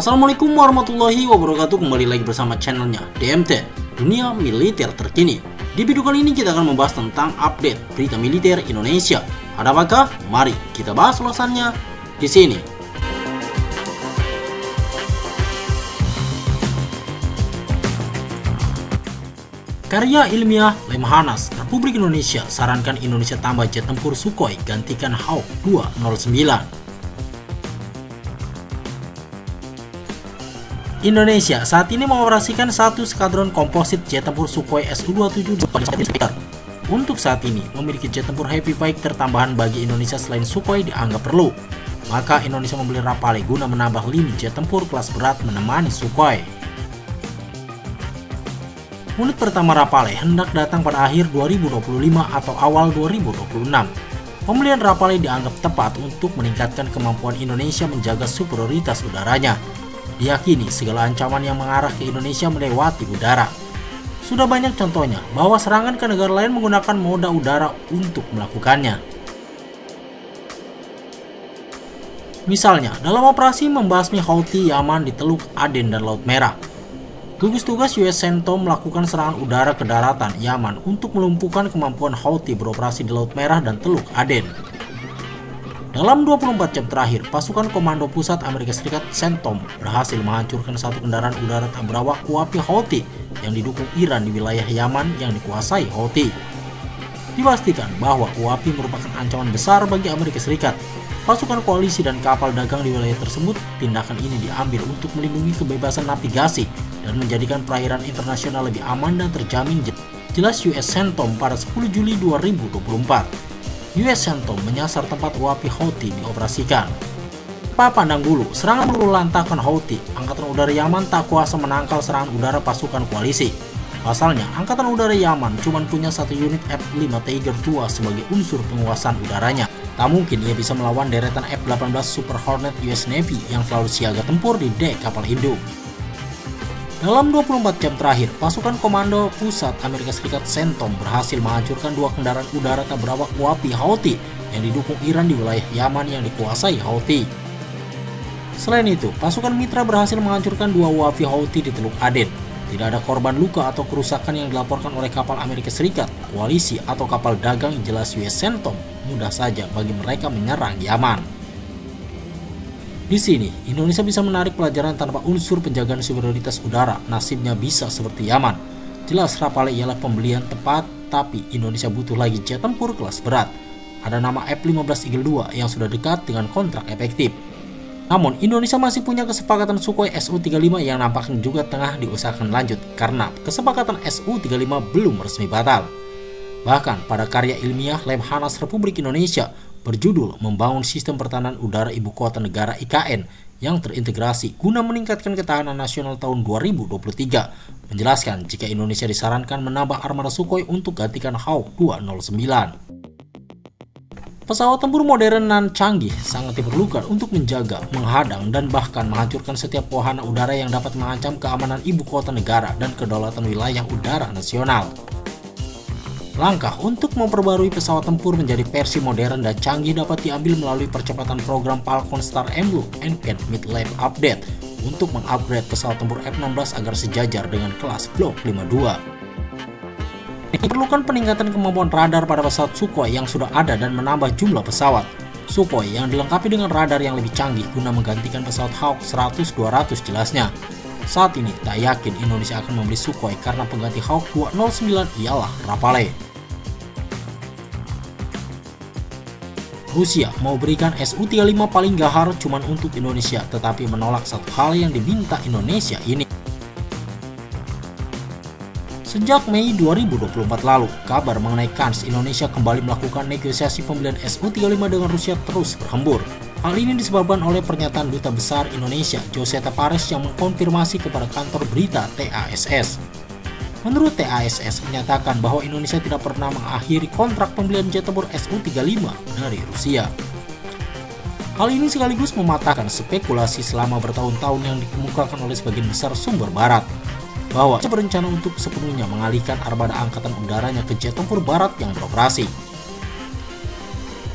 Assalamualaikum warahmatullahi wabarakatuh. Kembali lagi bersama channelnya DMT Dunia Militer Terkini. Di video kali ini kita akan membahas tentang update berita militer Indonesia. Ada apakah? Mari kita bahas ulasannya di sini. Karya ilmiah Lemhanas, Republik Indonesia sarankan Indonesia tambah jet tempur Sukhoi gantikan Hawk 209. Indonesia saat ini mengoperasikan satu skadron komposit jet tempur Sukhoi Su-27 di sekitar. Untuk saat ini, memiliki jet tempur heavy fighter tambahan bagi Indonesia selain Sukhoi dianggap perlu. Maka Indonesia membeli Rafale guna menambah lini jet tempur kelas berat menemani Sukhoi. Unit pertama Rafale hendak datang pada akhir 2025 atau awal 2026. Pembelian Rafale dianggap tepat untuk meningkatkan kemampuan Indonesia menjaga superioritas udaranya. Diyakini segala ancaman yang mengarah ke Indonesia melewati udara. Sudah banyak contohnya bahwa serangan ke negara lain menggunakan moda udara untuk melakukannya. Misalnya, dalam operasi membasmi Houthi Yaman di Teluk Aden dan Laut Merah. Gugus tugas US CENTOM melakukan serangan udara ke daratan Yaman untuk melumpuhkan kemampuan Houthi beroperasi di Laut Merah dan Teluk Aden. Dalam 24 jam terakhir, pasukan Komando Pusat Amerika Serikat CENTOM berhasil menghancurkan satu kendaraan udara tak berawak Huapi Houthi yang didukung Iran di wilayah Yaman yang dikuasai Houthi. Dipastikan bahwa Huapi merupakan ancaman besar bagi Amerika Serikat. Pasukan koalisi dan kapal dagang di wilayah tersebut, tindakan ini diambil untuk melindungi kebebasan navigasi dan menjadikan perairan internasional lebih aman dan terjamin, jelas US CENTOM pada 10 Juli 2024. US CENTOM menyasar tempat Huapi Houthi dioperasikan. Pandang bulu, serangan meluluhlantakkan Houthi. Angkatan Udara Yaman tak kuasa menangkal serangan udara pasukan koalisi. Pasalnya, Angkatan Udara Yaman cuma punya satu unit F-5 Tiger II sebagai unsur penguasaan udaranya. Tak mungkin ia bisa melawan deretan F-18 Super Hornet US Navy yang selalu siaga tempur di dek kapal induk. Dalam 24 jam terakhir, pasukan Komando Pusat Amerika Serikat CENTOM berhasil menghancurkan dua kendaraan udara tak berawak Huapi Houthi yang didukung Iran di wilayah Yaman yang dikuasai Houthi. Selain itu, pasukan mitra berhasil menghancurkan dua Huapi Houthi di Teluk Aden. Tidak ada korban luka atau kerusakan yang dilaporkan oleh kapal Amerika Serikat, koalisi atau kapal dagang, jelas US CENTOM mudah saja bagi mereka menyerang Yaman. Di sini, Indonesia bisa menarik pelajaran tanpa unsur penjagaan superioritas udara, nasibnya bisa seperti Yaman. Jelas Rafale ialah pembelian tepat, tapi Indonesia butuh lagi jet tempur kelas berat. Ada nama F-15 Eagle II yang sudah dekat dengan kontrak efektif. Namun, Indonesia masih punya kesepakatan Sukhoi Su-35 yang nampaknya juga tengah diusahakan lanjut, karena kesepakatan Su-35 belum resmi batal. Bahkan, pada karya ilmiah Lemhanas Republik Indonesia, berjudul Membangun Sistem Pertahanan Udara Ibu Kota Negara IKN yang terintegrasi guna meningkatkan ketahanan nasional tahun 2023, menjelaskan jika Indonesia disarankan menambah armada Sukhoi untuk gantikan Hawk 209. Pesawat tempur modern dan canggih sangat diperlukan untuk menjaga, menghadang, dan bahkan menghancurkan setiap wahana udara yang dapat mengancam keamanan ibu kota negara dan kedaulatan wilayah udara nasional. Langkah untuk memperbarui pesawat tempur menjadi versi modern dan canggih dapat diambil melalui percepatan program Falcon Star Emblem Encant Mid-Life Update untuk mengupgrade pesawat tempur F-16 agar sejajar dengan kelas Block 52. Diperlukan peningkatan kemampuan radar pada pesawat Sukhoi yang sudah ada dan menambah jumlah pesawat. Sukhoi yang dilengkapi dengan radar yang lebih canggih guna menggantikan pesawat Hawk 100-200 jelasnya. Saat ini tak yakin Indonesia akan membeli Sukhoi karena pengganti Hawk 209 ialah Rafale. Rusia mau berikan Su-35 paling gahar cuman untuk Indonesia, tetapi menolak satu hal yang diminta Indonesia ini. Sejak Mei 2024 lalu, kabar mengenai kans Indonesia kembali melakukan negosiasi pembelian Su-35 dengan Rusia terus berhembur. Hal ini disebabkan oleh pernyataan Duta Besar Indonesia, Jose Tavares, yang mengkonfirmasi kepada kantor berita TASS. Menurut TASS menyatakan bahwa Indonesia tidak pernah mengakhiri kontrak pembelian jet tempur Su-35 dari Rusia. Hal ini sekaligus mematahkan spekulasi selama bertahun-tahun yang dikemukakan oleh sebagian besar sumber barat, bahwa berencana untuk sepenuhnya mengalihkan armada angkatan udaranya ke jet tempur barat yang beroperasi.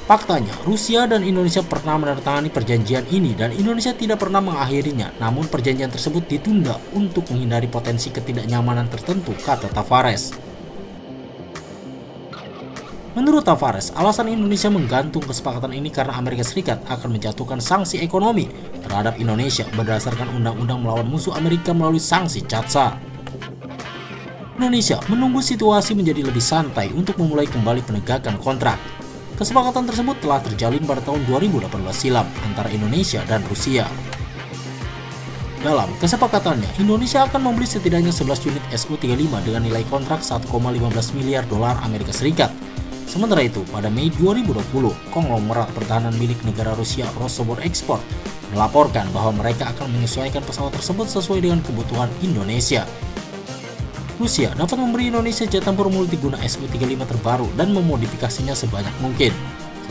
Faktanya, Rusia dan Indonesia pernah menandatangani perjanjian ini dan Indonesia tidak pernah mengakhirinya. Namun perjanjian tersebut ditunda untuk menghindari potensi ketidaknyamanan tertentu, kata Tavares. Menurut Tavares, alasan Indonesia menggantung kesepakatan ini karena Amerika Serikat akan menjatuhkan sanksi ekonomi terhadap Indonesia berdasarkan undang-undang melawan musuh Amerika melalui sanksi CAATSA. Indonesia menunggu situasi menjadi lebih santai untuk memulai kembali penegakan kontrak. Kesepakatan tersebut telah terjalin pada tahun 2018 silam antara Indonesia dan Rusia. Dalam kesepakatannya, Indonesia akan membeli setidaknya 11 unit Su-35 dengan nilai kontrak 1,15 miliar dolar Amerika Serikat. Sementara itu, pada Mei 2020, konglomerat pertahanan milik negara Rusia Rosoboronexport melaporkan bahwa mereka akan menyesuaikan pesawat tersebut sesuai dengan kebutuhan Indonesia. Rusia dapat memberi Indonesia jet tempur multiguna Su-35 terbaru dan memodifikasinya sebanyak mungkin.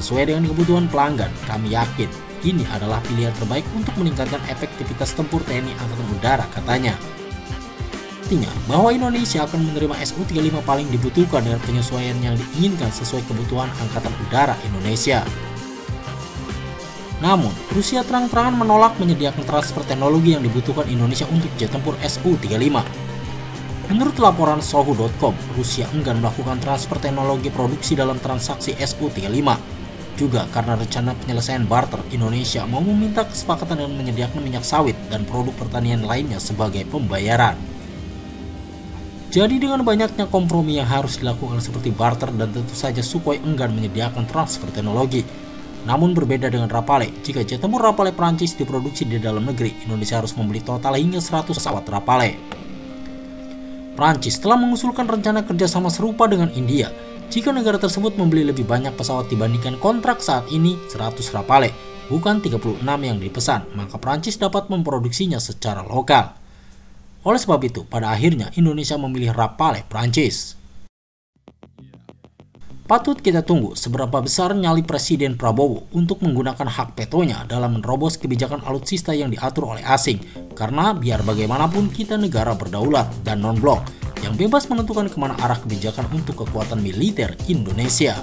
Sesuai dengan kebutuhan pelanggan, kami yakin ini adalah pilihan terbaik untuk meningkatkan efektivitas tempur TNI Angkatan Udara, katanya. Artinya bahwa Indonesia akan menerima Su-35 paling dibutuhkan dengan penyesuaian yang diinginkan sesuai kebutuhan Angkatan Udara Indonesia. Namun, Rusia terang-terangan menolak menyediakan transfer teknologi yang dibutuhkan Indonesia untuk jet tempur Su-35. Menurut laporan Sohu.com, Rusia enggan melakukan transfer teknologi produksi dalam transaksi Su-35. Juga karena rencana penyelesaian barter, Indonesia mau meminta kesepakatan dengan menyediakan minyak sawit dan produk pertanian lainnya sebagai pembayaran. Jadi dengan banyaknya kompromi yang harus dilakukan seperti barter dan tentu saja Sukhoi enggan menyediakan transfer teknologi. Namun berbeda dengan Rafale, jika jet tempur Rafale Prancis diproduksi di dalam negeri, Indonesia harus membeli total hingga 100 pesawat Rafale. Prancis telah mengusulkan rencana kerjasama serupa dengan India. Jika negara tersebut membeli lebih banyak pesawat dibandingkan kontrak saat ini 100 Rafale, bukan 36 yang dipesan, maka Prancis dapat memproduksinya secara lokal. Oleh sebab itu, pada akhirnya Indonesia memilih Rafale Prancis. Patut kita tunggu seberapa besar nyali Presiden Prabowo untuk menggunakan hak vetonya dalam menerobos kebijakan alutsista yang diatur oleh asing, karena biar bagaimanapun kita negara berdaulat dan non-blok yang bebas menentukan kemana arah kebijakan untuk kekuatan militer Indonesia.